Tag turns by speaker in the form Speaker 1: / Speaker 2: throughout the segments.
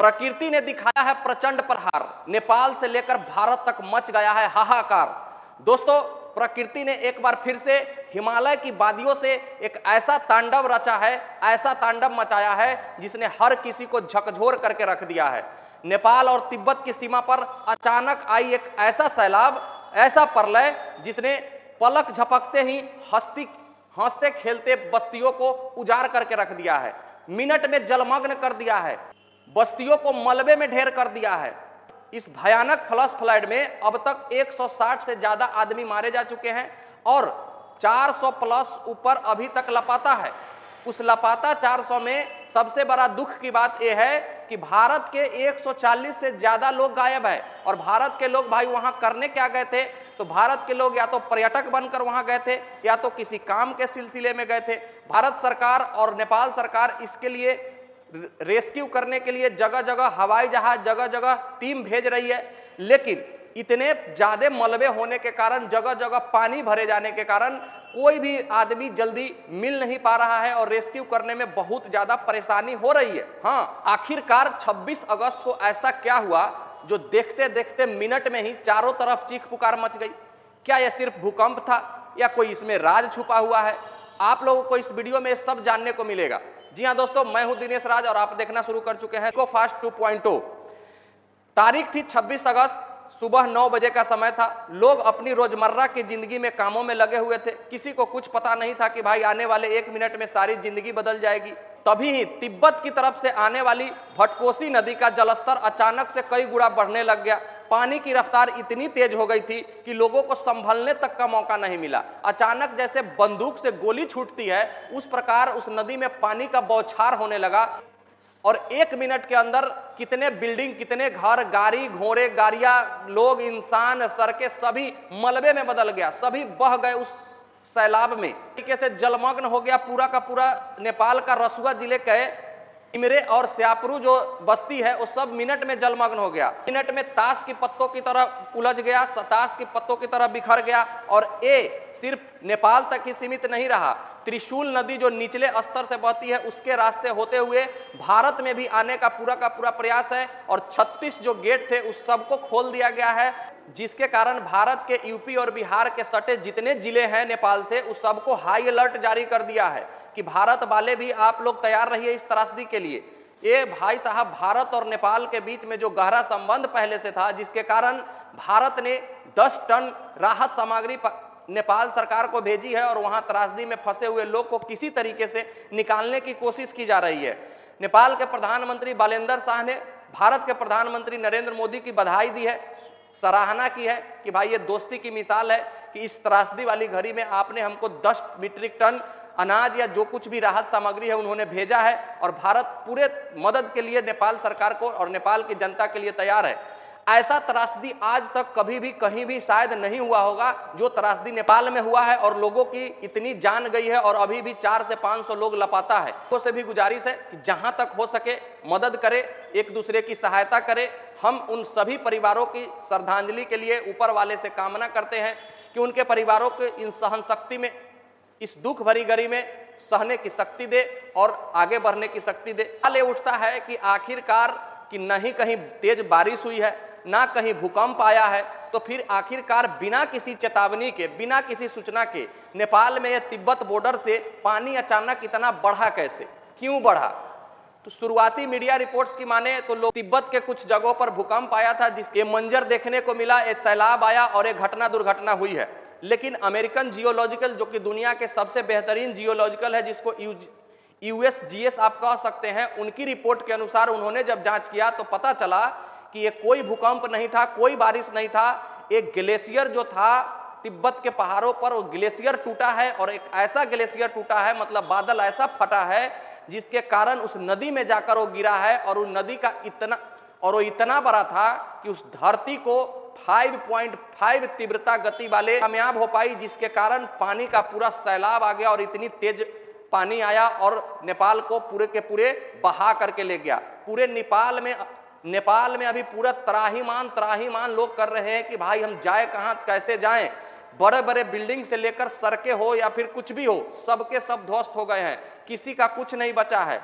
Speaker 1: प्रकृति ने दिखाया है प्रचंड प्रहार। नेपाल से लेकर भारत तक मच गया है हाहाकार। दोस्तों, प्रकृति ने एक बार फिर से हिमालय की वादियों से एक ऐसा तांडव रचा है, ऐसा तांडव मचाया है जिसने हर किसी को झकझोर करके रख दिया है। नेपाल और तिब्बत की सीमा पर अचानक आई एक ऐसा सैलाब, ऐसा प्रलय जिसने पलक झपकते ही हंसते खेलते बस्तियों को उजाड़ करके रख दिया है। मिनट में जलमग्न कर दिया है, बस्तियों को मलबे में ढेर कर दिया है। इस भयानक फ्लश फ्लड में अब तक 160 से ज्यादा आदमी मारे जा चुके हैं और 400 प्लस ऊपर अभी तक लापता है। उस लापता 400 में सबसे बड़ा दुख की बात यह है कि भारत के 140 से ज्यादा लोग गायब है। और भारत के लोग भाई वहां करने क्या गए थे? तो भारत के लोग या तो पर्यटक बनकर वहां गए थे या तो किसी काम के सिलसिले में गए थे। भारत सरकार और नेपाल सरकार इसके लिए रेस्क्यू करने के लिए जगह जगह हवाई जहाज, जगह जगह टीम भेज रही है, लेकिन इतने ज्यादा मलबे होने के कारण, जगह जगह पानी भरे जाने के कारण कोई भी आदमी जल्दी मिल नहीं पा रहा है और रेस्क्यू करने में बहुत ज्यादा परेशानी हो रही है। हाँ, आखिरकार 26 अगस्त को ऐसा क्या हुआ जो देखते देखते मिनट में ही चारों तरफ चीख पुकार मच गई? क्या यह सिर्फ भूकंप था या कोई इसमें राज छुपा हुआ है? आप लोगों को इस वीडियो में सब जानने को मिलेगा। जी हां दोस्तों, मैं हूं दिनेश राज और आप देखना शुरू कर चुके हैं इको फास्ट 2.0। तारीख थी 26 अगस्त, सुबह 9 बजे का समय था। लोग अपनी रोजमर्रा की जिंदगी में कामों में लगे हुए थे। किसी को कुछ पता नहीं था कि भाई आने वाले 1 मिनट में सारी जिंदगी बदल जाएगी। तभी ही तिब्बत की तरफ से आने वाली भटकोसी नदी का जलस्तर अचानक से कई गुना बढ़ने लग गया। पानी की रफ्तार इतनी तेज हो गई थी कि लोगों को संभलने तक का मौका नहीं मिला। अचानक जैसे बंदूक से गोली छूटती है उस प्रकार उस नदी में पानी का बौछार होने लगा और 1 मिनट के अंदर कितने बिल्डिंग, कितने घर, गाड़ी घोड़े, गाड़ियां, लोग, इंसान, सड़कें सभी मलबे में बदल गया। सभी बह गए उस सैलाब में। तरीके से जलमग्न हो गया पूरा का पूरा नेपाल का रसुआ जिले के इमरे और स्यापुरु जो बस्ती है वो सब मिनट में जलमग्न हो गया। मिनट में ताश की पत्तों की तरह उलझ गया, ताश की पत्तों की तरह बिखर गया। और ये सिर्फ नेपाल तक ही सीमित नहीं रहा, त्रिशूल नदी जो निचले स्तर से बहती है उसके रास्ते होते हुए भारत में भी आने का पूरा प्रयास है। और 36 जो गेट थे उस सबको खोल दिया गया है, जिसके कारण भारत के यूपी और बिहार के सटे जितने जिले हैं नेपाल से उस सबको हाई अलर्ट जारी कर दिया है कि भारत वाले भी आप लोग तैयार रहिए इस त्रासदी के लिए। ये भाई साहब, भारत और नेपाल के बीच में जो गहरा संबंध पहले से था, जिसके कारण भारत ने 10 टन राहत सामग्री नेपाल सरकार को भेजी है और वहां त्रासदी में फंसे हुए लोग को किसी तरीके से निकालने की कोशिश की जा रही है। नेपाल के प्रधानमंत्री बालेंद्र शाह ने भारत के प्रधानमंत्री नरेंद्र मोदी की बधाई दी है, सराहना की है कि भाई ये दोस्ती की मिसाल है कि इस त्रासदी वाली घड़ी में आपने हमको 10 मीट्रिक टन अनाज या जो कुछ भी राहत सामग्री है उन्होंने भेजा है और भारत पूरे मदद के लिए नेपाल सरकार को और नेपाल की जनता के लिए तैयार है। ऐसा त्रासदी आज तक कभी भी कहीं भी शायद नहीं हुआ होगा जो त्रासदी नेपाल में हुआ है और लोगों की इतनी जान गई है और अभी भी 400 से 500 लोग लापता है। लोगों से भी गुजारिश है कि जहां तक हो सके मदद करें, एक दूसरे की सहायता करें। हम उन सभी परिवारों की श्रद्धांजलि के लिए ऊपर वाले से कामना करते हैं कि उनके परिवारों के इन सहन शक्ति में, इस दुख भरी घड़ी में सहने की शक्ति दे और आगे बढ़ने की शक्ति दे। ले उठता है कि आखिरकार कि नहीं कहीं तेज बारिश हुई है, ना कहीं भूकंप आया है, तो फिर आखिरकार बिना किसी चेतावनी के, बिना किसी सूचना के नेपाल में यह तिब्बत बॉर्डर से पानी अचानक इतना बढ़ा कैसे, क्यों बढ़ा? तो शुरुआती मीडिया रिपोर्ट्स की माने तो लोग तिब्बत के कुछ जगहों पर भूकंप आया था, जिसके मंजर देखने को मिला, एक सैलाब आया और एक दुर्घटना हुई है। लेकिन अमेरिकन जियोलॉजिकल, जो कि दुनिया के सबसे बेहतरीन जियोलॉजिकल है, जिसको USGS आप कह सकते हैं, उनकी रिपोर्ट के अनुसार उन्होंने जब जांच किया तो पता चला कि ये कोई भूकंप नहीं था, कोई बारिश नहीं था। एक ग्लेशियर जो था तिब्बत के पहाड़ों पर, वो ग्लेशियर टूटा है और एक ऐसा ग्लेशियर टूटा है, मतलब बादल ऐसा फटा है जिसके कारण उस नदी में जाकर वो गिरा है। और उस नदी का इतना बड़ा था कि उस धरती को 5.5 तीव्रता गति वाले कामयाब हो पाई, जिसके कारण पानी का पूरा सैलाब आ गया और इतनी तेज पानी आया और नेपाल को पूरे के पूरे बहा करके ले गया। पूरे नेपाल में अभी पूरा त्राहीमाम लोग कर रहे हैं कि भाई हम जाए कहां, कैसे जाएं। बड़े बड़े बिल्डिंग से लेकर सड़कें हो या फिर कुछ भी हो, सबके सब ध्वस्त हो गए हैं, किसी का कुछ नहीं बचा है।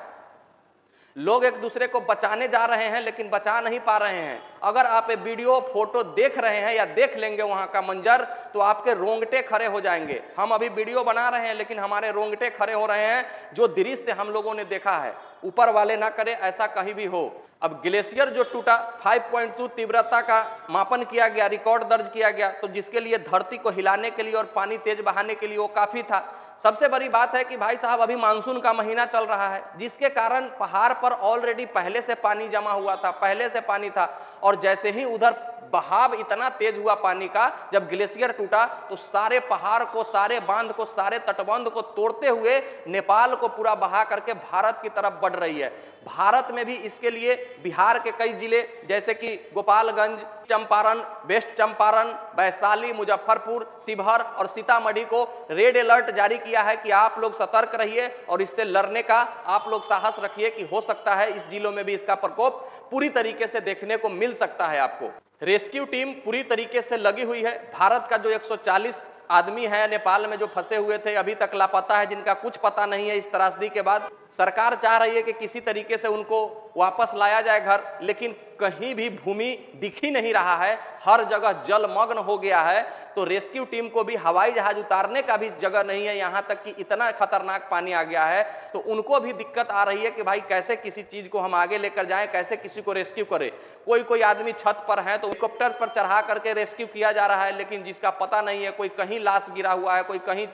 Speaker 1: लोग एक दूसरे को बचाने जा रहे हैं लेकिन बचा नहीं पा रहे हैं। अगर आप ये वीडियो फोटो देख रहे हैं या देख लेंगे वहां का मंजर, तो आपके रोंगटे खड़े हो जाएंगे। हम अभी वीडियो बना रहे हैं लेकिन हमारे रोंगटे खड़े हो रहे हैं, जो दृश्य हम लोगों ने देखा है। ऊपर वाले ना करे ऐसा कहीं भी हो। अब ग्लेशियर जो टूटा, 5.2 तीव्रता का मापन किया गया, रिकॉर्ड दर्ज किया गया, तो जिसके लिए धरती को हिलाने के लिए और पानी तेज बहाने के लिए वो काफी था। सबसे बड़ी बात है कि भाई साहब अभी मानसून का महीना चल रहा है, जिसके कारण पहाड़ पर ऑलरेडी पहले से पानी जमा हुआ था, पहले से पानी था। और जैसे ही उधर बहाव इतना तेज हुआ पानी का, जब ग्लेशियर टूटा तो सारे पहाड़ को, सारे बांध को, सारे तटबंध को तोड़ते हुए नेपाल को पूरा बहा करके भारत की तरफ बढ़ रही है। भारत में भी इसके लिए बिहार के कई जिले जैसे कि गोपालगंज, चंपारण, वेस्ट चंपारण, वैशाली, मुजफ्फरपुर, शिवहर और सीतामढ़ी को रेड अलर्ट जारी किया है कि आप लोग सतर्क रहिए और इससे लड़ने का आप लोग साहस रखिए कि हो सकता है इस जिलों में भी इसका प्रकोप पूरी तरीके से देखने को मिल सकता है आपको। रेस्क्यू टीम पूरी तरीके से लगी हुई है। भारत का जो 140 आदमी है नेपाल में जो फंसे हुए थे, अभी तक लापता है, जिनका कुछ पता नहीं है इस त्रासदी के बाद। सरकार चाह रही है कि किसी तरीके से उनको वापस लाया जाए घर, लेकिन कहीं भी भूमि दिख ही नहीं रहा है, हर जगह जलमग्न हो गया है। तो रेस्क्यू टीम को भी हवाई जहाज उतारने का भी जगह नहीं है, यहाँ तक कि इतना खतरनाक पानी आ गया है। तो उनको भी दिक्कत आ रही है कि भाई कैसे किसी चीज को हम आगे लेकर जाएं, कैसे किसी को रेस्क्यू करें। कोई आदमी छत पर है तो हेलीकॉप्टर पर चढ़ा करके रेस्क्यू किया जा रहा है, लेकिन जिसका पता नहीं है, कोई कहीं लाश गिरा हुआ है, कोई कहीं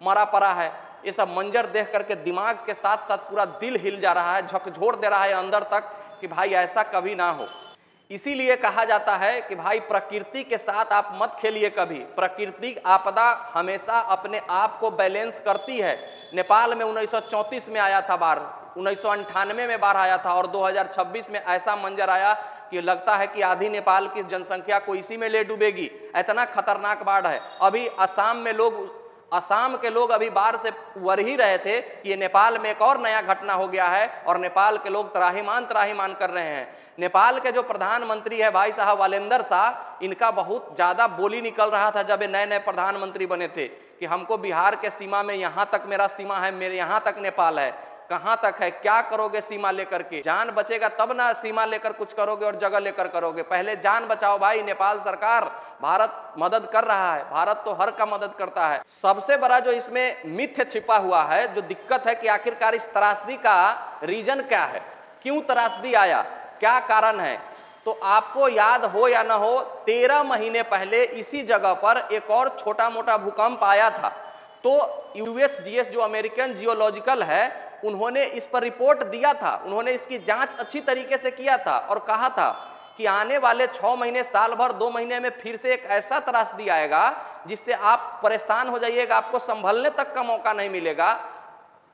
Speaker 1: मरा पड़ा है। ये सब मंजर देख करके दिमाग के साथ साथ पूरा दिल हिल जा रहा है, झकझोर दे रहा है अंदर तक कि भाई ऐसा कभी ना हो। इसीलिए कहा जाता है कि भाई प्रकृति के साथ आप मत खेलिए कभी। प्रकृति आपदा हमेशा अपने आप को बैलेंस करती है। नेपाल में 1934 में आया था बाढ़, 1998 में बाढ़ आया था, और 2026 में ऐसा मंजर आया कि लगता है कि आधी नेपाल की जनसंख्या को इसी में ले डूबेगी। इतना खतरनाक बाढ़ है। अभी असम के लोग अभी बाढ़ से उबर ही रहे थे कि ये नेपाल में एक और नया घटना हो गया है, और नेपाल के लोग त्राहिमाम कर रहे हैं। नेपाल के जो प्रधानमंत्री है भाई साहब वालेंदर शाह, इनका बहुत ज्यादा बोली निकल रहा था जब ये नए नए प्रधानमंत्री बने थे कि हमको बिहार के सीमा में, यहाँ तक मेरा सीमा है, मेरे यहाँ तक नेपाल है, कहां तक है, क्या करोगे सीमा लेकर के? जान बचेगा तब ना सीमा लेकर कुछ करोगे और जगह लेकर करोगे। पहले जान बचाओ भाई। नेपाल सरकार, भारत मदद कर रहा है, भारत तो हर का मदद करता है। सबसे बड़ा जो इसमें मिथ्य छिपा हुआ है, जो दिक्कत है कि आखिरकार इस त्रासदी का रीजन क्या है, क्यों त्रासदी आया, क्या कारण है। तो आपको याद हो या ना हो, 13 महीने पहले इसी जगह पर एक और छोटा मोटा भूकंप आया था। तो यूएसजीएस जो अमेरिकन जियोलॉजिकल है, उन्होंने इस पर रिपोर्ट दिया था, उन्होंने इसकी जांच अच्छी तरीके से किया था और कहा था कि आने वाले 6 महीने, साल भर, 2 महीने में फिर से एक ऐसा त्रासदी आएगा जिससे आप परेशान हो जाइएगा, आपको संभलने तक का मौका नहीं मिलेगा।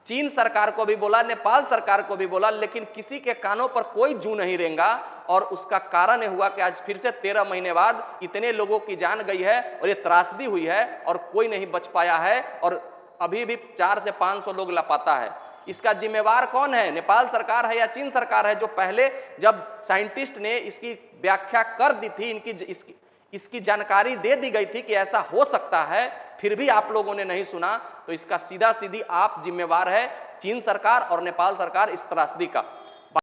Speaker 1: चीन सरकार को भी बोला, नेपाल सरकार को भी बोला, लेकिन किसी के कानों पर कोई जू नहीं रेंगा। और उसका कारण यह हुआ कि आज फिर से 13 महीने बाद इतने लोगों की जान गई है और ये त्रासदी हुई है और कोई नहीं बच पाया है, और अभी भी 400 से 500 लोग लापता है। इसका जिम्मेवार कौन है? नेपाल सरकार है या चीन सरकार है? जो पहले जब साइंटिस्ट ने इसकी व्याख्या कर दी थी, इसकी जानकारी दे दी गई थी कि ऐसा हो सकता है, फिर भी आप लोगों ने नहीं सुना। तो इसका सीधा सीधी आप जिम्मेवार है, चीन सरकार और नेपाल सरकार, इस त्रासदी का।